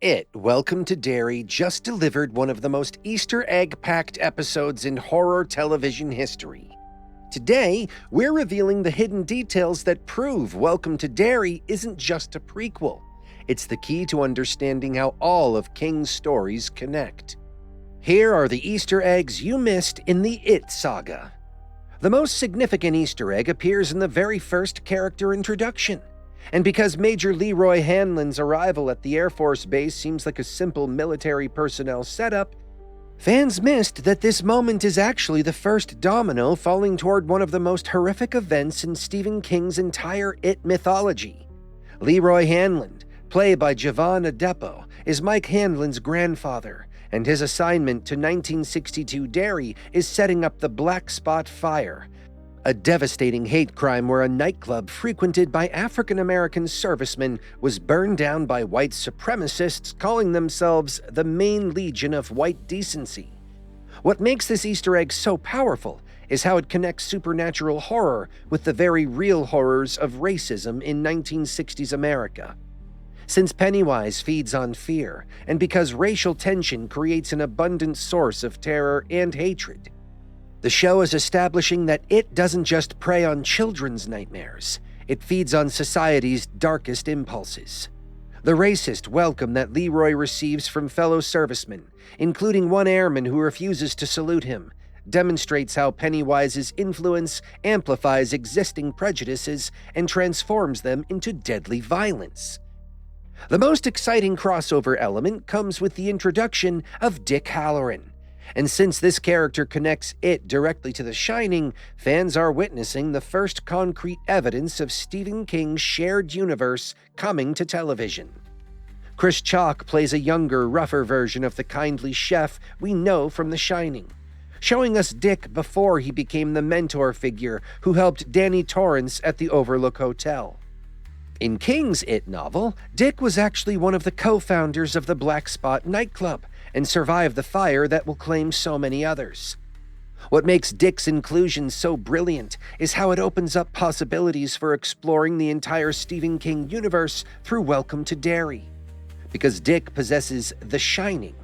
It, Welcome to Derry, just delivered one of the most Easter egg-packed episodes in horror television history. Today, we're revealing the hidden details that prove Welcome to Derry isn't just a prequel. It's the key to understanding how all of King's stories connect. Here are the Easter eggs you missed in the It saga. The most significant Easter egg appears in the very first character introduction. And because Major Leroy Hanlon's arrival at the Air Force Base seems like a simple military personnel setup, fans missed that this moment is actually the first domino falling toward one of the most horrific events in Stephen King's entire It mythology. Leroy Hanlon, played by Jovan Adepo, is Mike Hanlon's grandfather, and his assignment to 1962 Derry is setting up the Black Spot Fire, a devastating hate crime where a nightclub frequented by African-American servicemen was burned down by white supremacists calling themselves the Main Legion of White Decency. What makes this Easter egg so powerful is how it connects supernatural horror with the very real horrors of racism in 1960s America. Since Pennywise feeds on fear, and because racial tension creates an abundant source of terror and hatred, the show is establishing that it doesn't just prey on children's nightmares, it feeds on society's darkest impulses. The racist welcome that Leroy receives from fellow servicemen, including one airman who refuses to salute him, demonstrates how Pennywise's influence amplifies existing prejudices and transforms them into deadly violence. The most exciting crossover element comes with the introduction of Dick Halloran. And since this character connects It directly to The Shining, fans are witnessing the first concrete evidence of Stephen King's shared universe coming to television. Chris Chalk plays a younger, rougher version of the kindly chef we know from The Shining, showing us Dick before he became the mentor figure who helped Danny Torrance at the Overlook Hotel. In King's It novel, Dick was actually one of the co-founders of the Black Spot nightclub and survived the fire that will claim so many others. What makes Dick's inclusion so brilliant is how it opens up possibilities for exploring the entire Stephen King universe through Welcome to Derry. Because Dick possesses The Shining,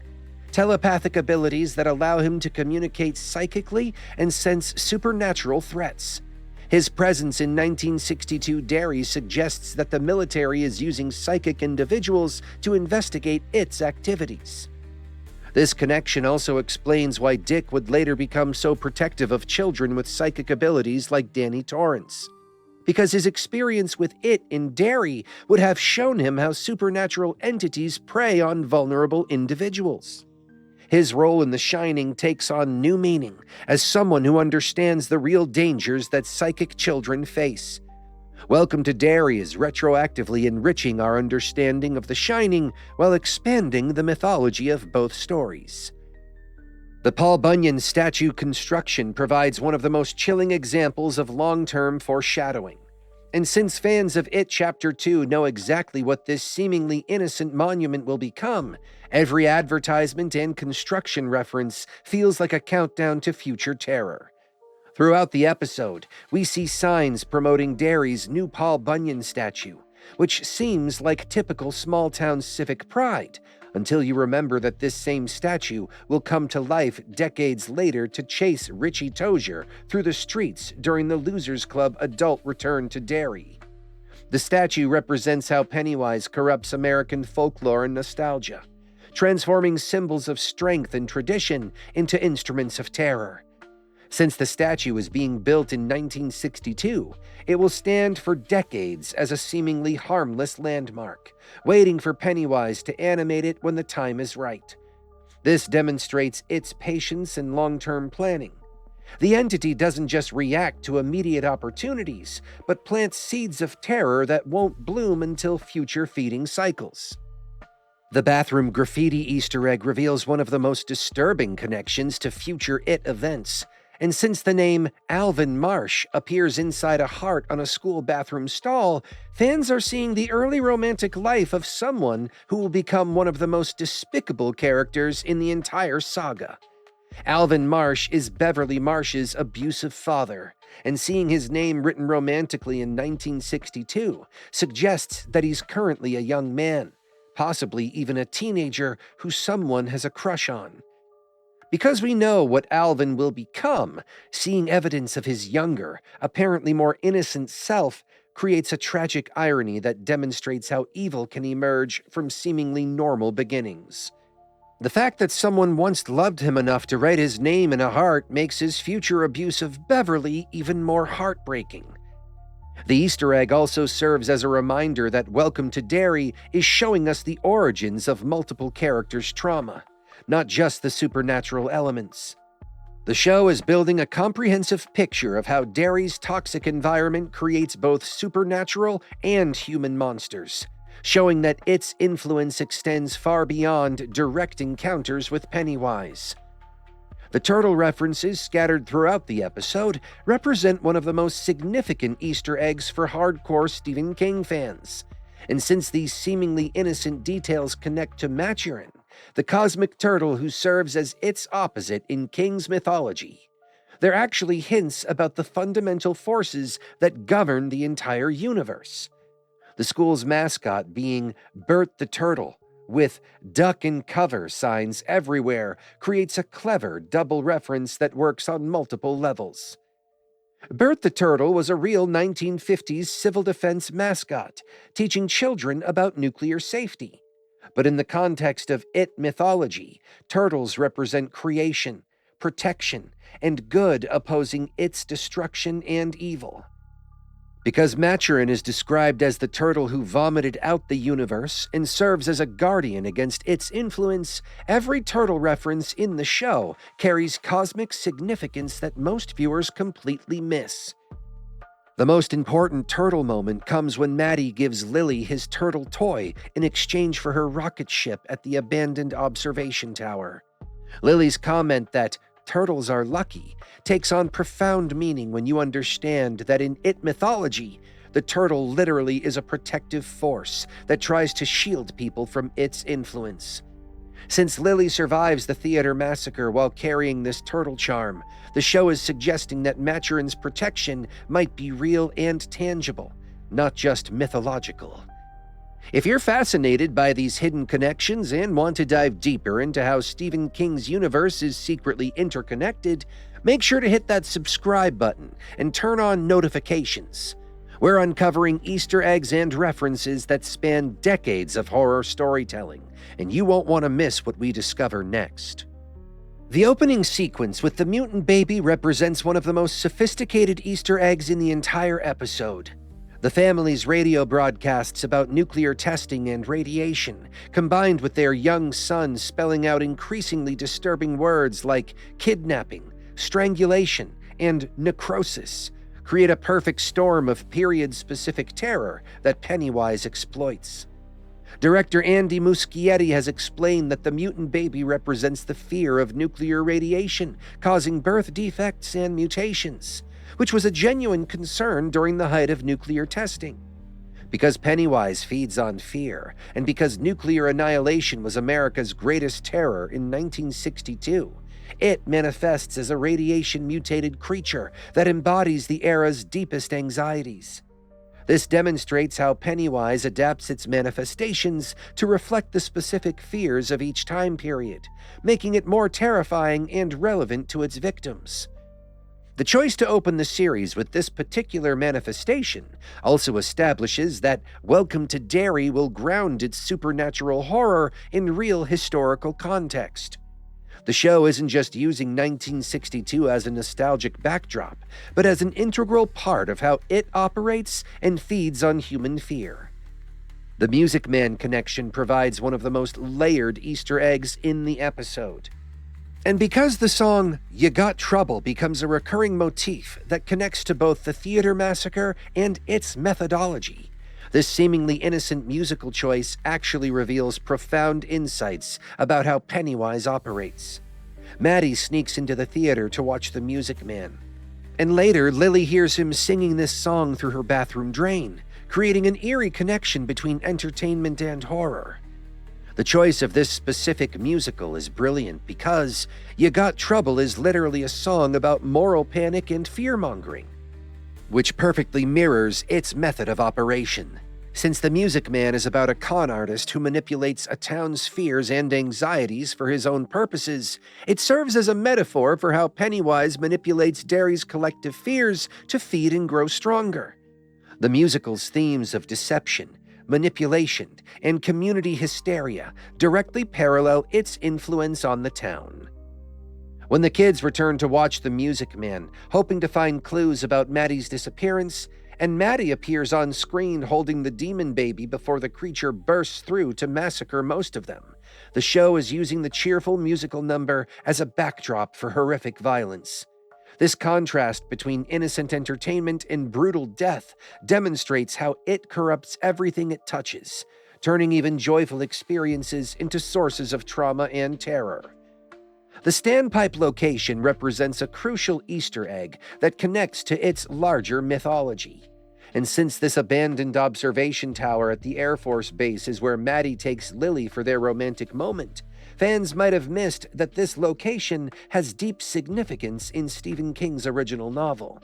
telepathic abilities that allow him to communicate psychically and sense supernatural threats. His presence in 1962 Derry suggests that the military is using psychic individuals to investigate its activities. This connection also explains why Dick would later become so protective of children with psychic abilities like Danny Torrance, because his experience with It in Derry would have shown him how supernatural entities prey on vulnerable individuals. His role in The Shining takes on new meaning as someone who understands the real dangers that psychic children face. Welcome to Derry is retroactively enriching our understanding of The Shining while expanding the mythology of both stories. The Paul Bunyan statue construction provides one of the most chilling examples of long-term foreshadowing. And since fans of It Chapter 2 know exactly what this seemingly innocent monument will become, every advertisement and construction reference feels like a countdown to future terror. Throughout the episode, we see signs promoting Derry's new Paul Bunyan statue, which seems like typical small-town civic pride, until you remember that this same statue will come to life decades later to chase Richie Tozier through the streets during the Losers Club adult return to Derry. The statue represents how Pennywise corrupts American folklore and nostalgia, transforming symbols of strength and tradition into instruments of terror. Since the statue is being built in 1962, it will stand for decades as a seemingly harmless landmark, waiting for Pennywise to animate it when the time is right. This demonstrates its patience and long-term planning. The entity doesn't just react to immediate opportunities, but plants seeds of terror that won't bloom until future feeding cycles. The bathroom graffiti Easter egg reveals one of the most disturbing connections to future It events. And since the name Alvin Marsh appears inside a heart on a school bathroom stall, fans are seeing the early romantic life of someone who will become one of the most despicable characters in the entire saga. Alvin Marsh is Beverly Marsh's abusive father, and seeing his name written romantically in 1962 suggests that he's currently a young man, possibly even a teenager who someone has a crush on. Because we know what Alvin will become, seeing evidence of his younger, apparently more innocent self creates a tragic irony that demonstrates how evil can emerge from seemingly normal beginnings. The fact that someone once loved him enough to write his name in a heart makes his future abuse of Beverly even more heartbreaking. The Easter egg also serves as a reminder that Welcome to Derry is showing us the origins of multiple characters' trauma, not just the supernatural elements. The show is building a comprehensive picture of how Derry's toxic environment creates both supernatural and human monsters, showing that its influence extends far beyond direct encounters with Pennywise. The turtle references scattered throughout the episode represent one of the most significant Easter eggs for hardcore Stephen King fans. And since these seemingly innocent details connect to Maturin, the cosmic turtle who serves as its opposite in King's mythology, they're actually hints about the fundamental forces that govern the entire universe. The school's mascot being Bert the Turtle, with duck and cover signs everywhere, creates a clever double reference that works on multiple levels. Bert the Turtle was a real 1950s civil defense mascot, teaching children about nuclear safety. But in the context of It mythology, turtles represent creation, protection, and good opposing its destruction and evil. Because Maturin is described as the turtle who vomited out the universe and serves as a guardian against its influence, every turtle reference in the show carries cosmic significance that most viewers completely miss. The most important turtle moment comes when Maddie gives Lily his turtle toy in exchange for her rocket ship at the abandoned observation tower. Lily's comment that turtles are lucky takes on profound meaning when you understand that in It mythology, the turtle literally is a protective force that tries to shield people from its influence. Since Lily survives the theater massacre while carrying this turtle charm, the show is suggesting that Maturin's protection might be real and tangible, not just mythological. If you're fascinated by these hidden connections and want to dive deeper into how Stephen King's universe is secretly interconnected, make sure to hit that subscribe button and turn on notifications. We're uncovering Easter eggs and references that span decades of horror storytelling, and you won't want to miss what we discover next. The opening sequence with the mutant baby represents one of the most sophisticated Easter eggs in the entire episode. The family's radio broadcasts about nuclear testing and radiation, combined with their young son spelling out increasingly disturbing words like kidnapping, strangulation, and necrosis, create a perfect storm of period-specific terror that Pennywise exploits. Director Andy Muschietti has explained that the mutant baby represents the fear of nuclear radiation, causing birth defects and mutations, which was a genuine concern during the height of nuclear testing. Because Pennywise feeds on fear, and because nuclear annihilation was America's greatest terror in 1962, it manifests as a radiation-mutated creature that embodies the era's deepest anxieties. This demonstrates how Pennywise adapts its manifestations to reflect the specific fears of each time period, making it more terrifying and relevant to its victims. The choice to open the series with this particular manifestation also establishes that Welcome to Derry will ground its supernatural horror in real historical context. The show isn't just using 1962 as a nostalgic backdrop, but as an integral part of how it operates and feeds on human fear. The Music Man connection provides one of the most layered Easter eggs in the episode. And because the song "You Got Trouble" becomes a recurring motif that connects to both the theater massacre and its methodology, this seemingly innocent musical choice actually reveals profound insights about how Pennywise operates. Maddie sneaks into the theater to watch The Music Man, and later Lily hears him singing this song through her bathroom drain, creating an eerie connection between entertainment and horror. The choice of this specific musical is brilliant because You Got Trouble is literally a song about moral panic and fear-mongering, which perfectly mirrors its method of operation. Since The Music Man is about a con artist who manipulates a town's fears and anxieties for his own purposes, it serves as a metaphor for how Pennywise manipulates Derry's collective fears to feed and grow stronger. The musical's themes of deception, manipulation, and community hysteria directly parallel its influence on the town. When the kids return to watch The Music Man, hoping to find clues about Maddie's disappearance, and Maddie appears on screen holding the demon baby before the creature bursts through to massacre most of them, the show is using the cheerful musical number as a backdrop for horrific violence. This contrast between innocent entertainment and brutal death demonstrates how it corrupts everything it touches, turning even joyful experiences into sources of trauma and terror. The standpipe location represents a crucial Easter egg that connects to its larger mythology. And since this abandoned observation tower at the Air Force Base is where Maddie takes Lily for their romantic moment, fans might have missed that this location has deep significance in Stephen King's original novel.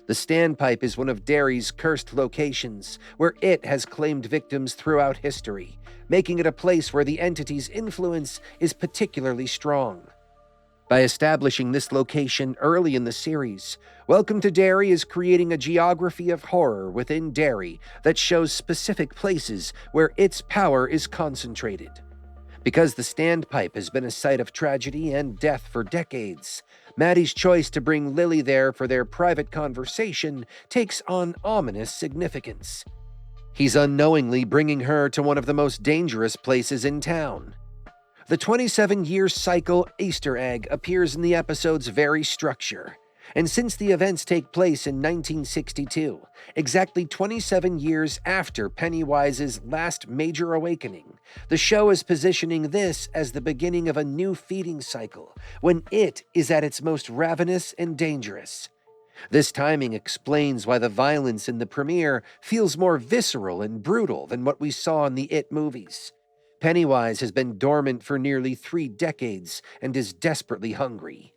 The standpipe is one of Derry's cursed locations, where it has claimed victims throughout history, making it a place where the entity's influence is particularly strong. By establishing this location early in the series, Welcome to Derry is creating a geography of horror within Derry that shows specific places where its power is concentrated. Because the standpipe has been a site of tragedy and death for decades, Maddie's choice to bring Lily there for their private conversation takes on ominous significance. He's unknowingly bringing her to one of the most dangerous places in town. The 27-year cycle Easter egg appears in the episode's very structure, and since the events take place in 1962, exactly 27 years after Pennywise's last major awakening, the show is positioning this as the beginning of a new feeding cycle, when it is at its most ravenous and dangerous. This timing explains why the violence in the premiere feels more visceral and brutal than what we saw in the It movies. Pennywise has been dormant for nearly 3 decades and is desperately hungry.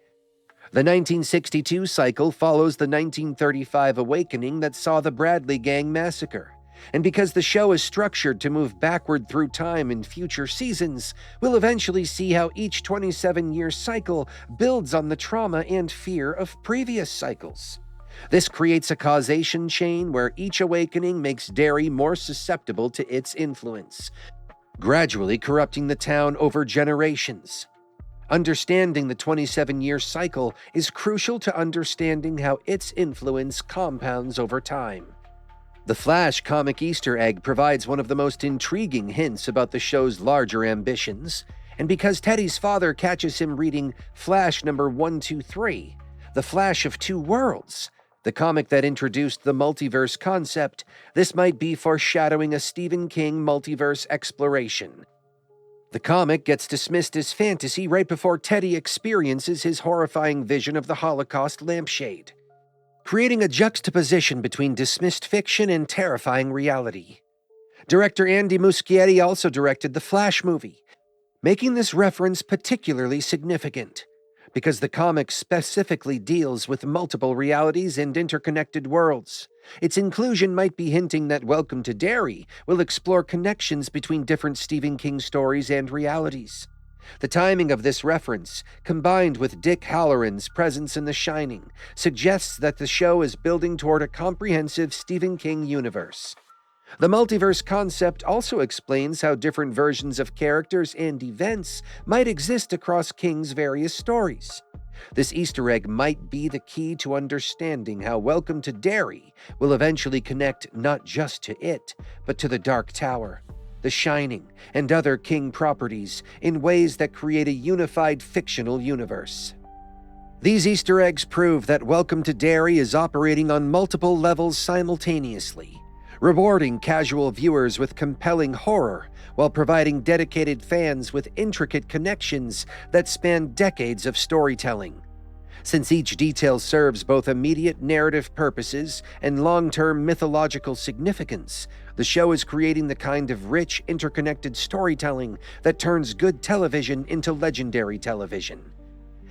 The 1962 cycle follows the 1935 awakening that saw the Bradley Gang massacre. And because the show is structured to move backward through time in future seasons, we'll eventually see how each 27-year cycle builds on the trauma and fear of previous cycles. This creates a causation chain where each awakening makes Derry more susceptible to its influence, gradually corrupting the town over generations. Understanding the 27-year cycle is crucial to understanding how its influence compounds over time. The Flash comic Easter egg provides one of the most intriguing hints about the show's larger ambitions, and because Teddy's father catches him reading Flash number 123, The Flash of Two Worlds, the comic that introduced the multiverse concept, this might be foreshadowing a Stephen King multiverse exploration. The comic gets dismissed as fantasy right before Teddy experiences his horrifying vision of the Holocaust lampshade, creating a juxtaposition between dismissed fiction and terrifying reality. Director Andy Muschietti also directed the Flash movie, making this reference particularly significant, because the comic specifically deals with multiple realities and interconnected worlds. Its inclusion might be hinting that Welcome to Derry will explore connections between different Stephen King stories and realities. The timing of this reference, combined with Dick Halloran's presence in The Shining, suggests that the show is building toward a comprehensive Stephen King universe. The multiverse concept also explains how different versions of characters and events might exist across King's various stories. This Easter egg might be the key to understanding how Welcome to Derry will eventually connect not just to it, but to the Dark Tower, The Shining, and other King properties in ways that create a unified fictional universe. These Easter eggs prove that Welcome to Derry is operating on multiple levels simultaneously, rewarding casual viewers with compelling horror while providing dedicated fans with intricate connections that span decades of storytelling. Since each detail serves both immediate narrative purposes and long-term mythological significance, the show is creating the kind of rich, interconnected storytelling that turns good television into legendary television.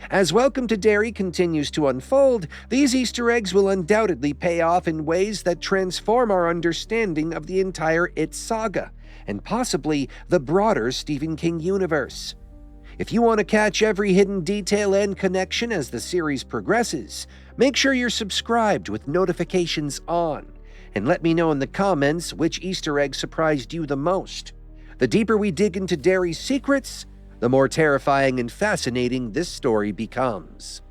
As Welcome to Derry continues to unfold, these Easter eggs will undoubtedly pay off in ways that transform our understanding of the entire It saga, and possibly the broader Stephen King universe. If you want to catch every hidden detail and connection as the series progresses, make sure you're subscribed with notifications on, and let me know in the comments which Easter egg surprised you the most. The deeper we dig into Derry's secrets, the more terrifying and fascinating this story becomes.